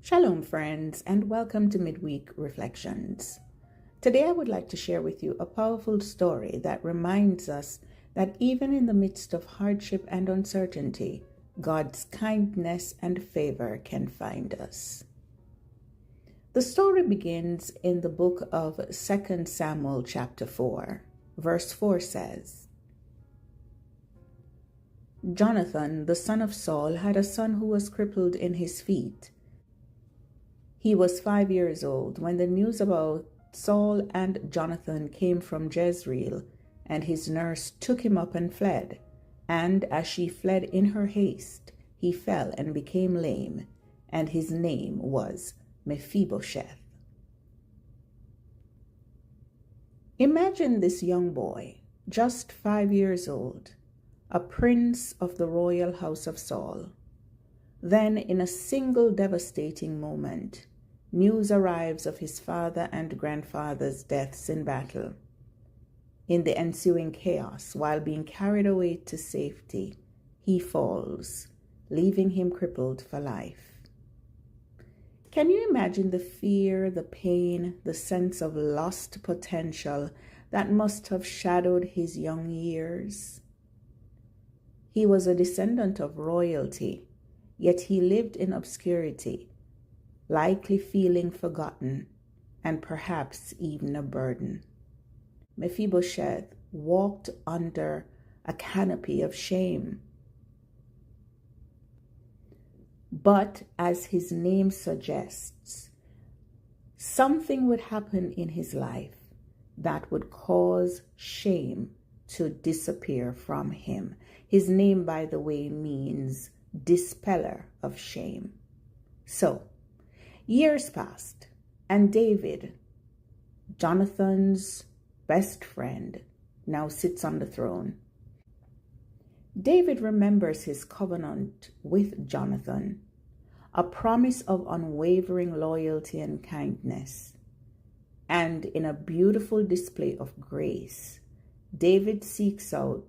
Shalom, friends, and welcome to Midweek Reflections. Today I would like to share with you a powerful story that reminds us that even in the midst of hardship and uncertainty, God's kindness and favor can find us. The story begins in the book of 2 Samuel chapter 4. Verse 4 says, Jonathan, the son of Saul, had a son who was crippled in his feet. He was 5 years old when the news about Saul and Jonathan came from Jezreel, and his nurse took him up and fled. And as she fled in her haste, he fell and became lame, and his name was Mephibosheth. Imagine this young boy, just 5 years old, a prince of the royal house of Saul. Then, in a single devastating moment, news arrives of his father and grandfather's deaths in battle. In the ensuing chaos, while being carried away to safety, he falls, leaving him crippled for life. Can you imagine the fear, the pain, the sense of lost potential that must have shadowed his young years? He was a descendant of royalty, yet he lived in obscurity, likely feeling forgotten and perhaps even a burden. Mephibosheth walked under a canopy of shame. But as his name suggests, something would happen in his life that would cause shame to disappear from him. His name, by the way, means dispeller of shame. So, years passed, and David, Jonathan's best friend, now sits on the throne. David remembers his covenant with Jonathan, a promise of unwavering loyalty and kindness. And in a beautiful display of grace, David seeks out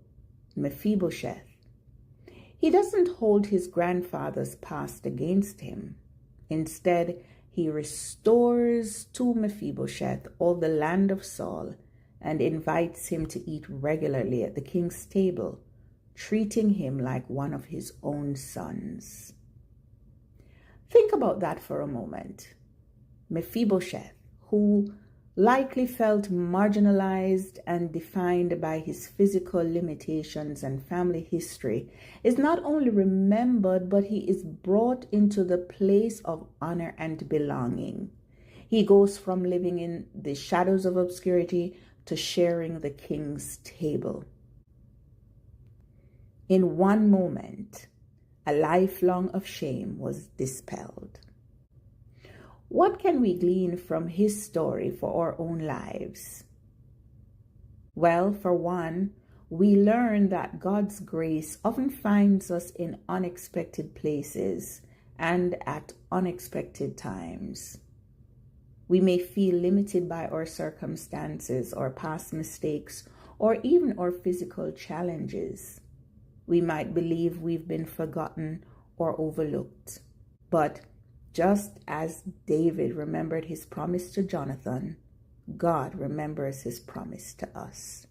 Mephibosheth. He doesn't hold his grandfather's past against him. Instead, he restores to Mephibosheth all the land of Saul and invites him to eat regularly at the king's table, treating him like one of his own sons. Think about that for a moment. Mephibosheth, who likely felt marginalized and defined by his physical limitations and family history, is not only remembered, but he is brought into the place of honor and belonging. He goes from living in the shadows of obscurity to sharing the king's table. In one moment, a lifelong of shame was dispelled. What can we glean from his story for our own lives? Well, for one, we learn that God's grace often finds us in unexpected places and at unexpected times. We may feel limited by our circumstances or past mistakes or even our physical challenges. We might believe we've been forgotten or overlooked. But just as David remembered his promise to Jonathan, God remembers his promise to us.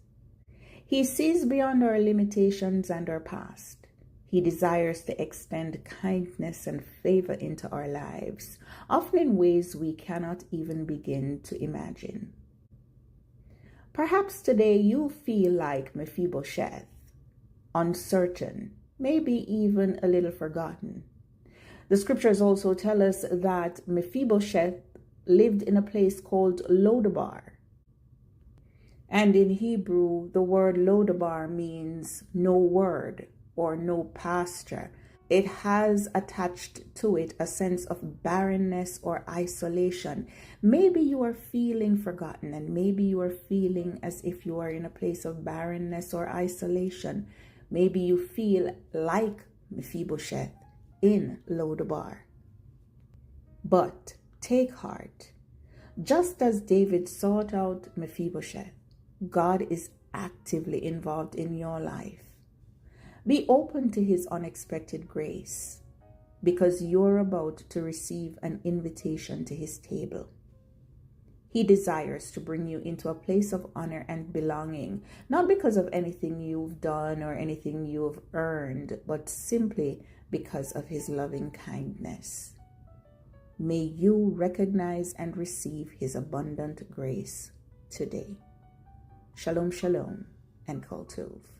He sees beyond our limitations and our past. He desires to extend kindness and favor into our lives, often in ways we cannot even begin to imagine. Perhaps today you feel like Mephibosheth, uncertain, maybe even a little forgotten. The scriptures also tell us that Mephibosheth lived in a place called Lodabar. And in Hebrew, the word Lodabar means no word or no pasture. It has attached to it a sense of barrenness or isolation. Maybe you are feeling forgotten, and maybe you are feeling as if you are in a place of barrenness or isolation. Maybe you feel like Mephibosheth in Lodabar. But take heart. Just as David sought out Mephibosheth, God is actively involved in your life. Be open to his unexpected grace. because you're about to receive an invitation to his table. He desires to bring you into a place of honor and belonging, not because of anything you've done or anything you've earned, but simply because of his loving kindness. May you recognize and receive his abundant grace today. Shalom, shalom, and kol tov.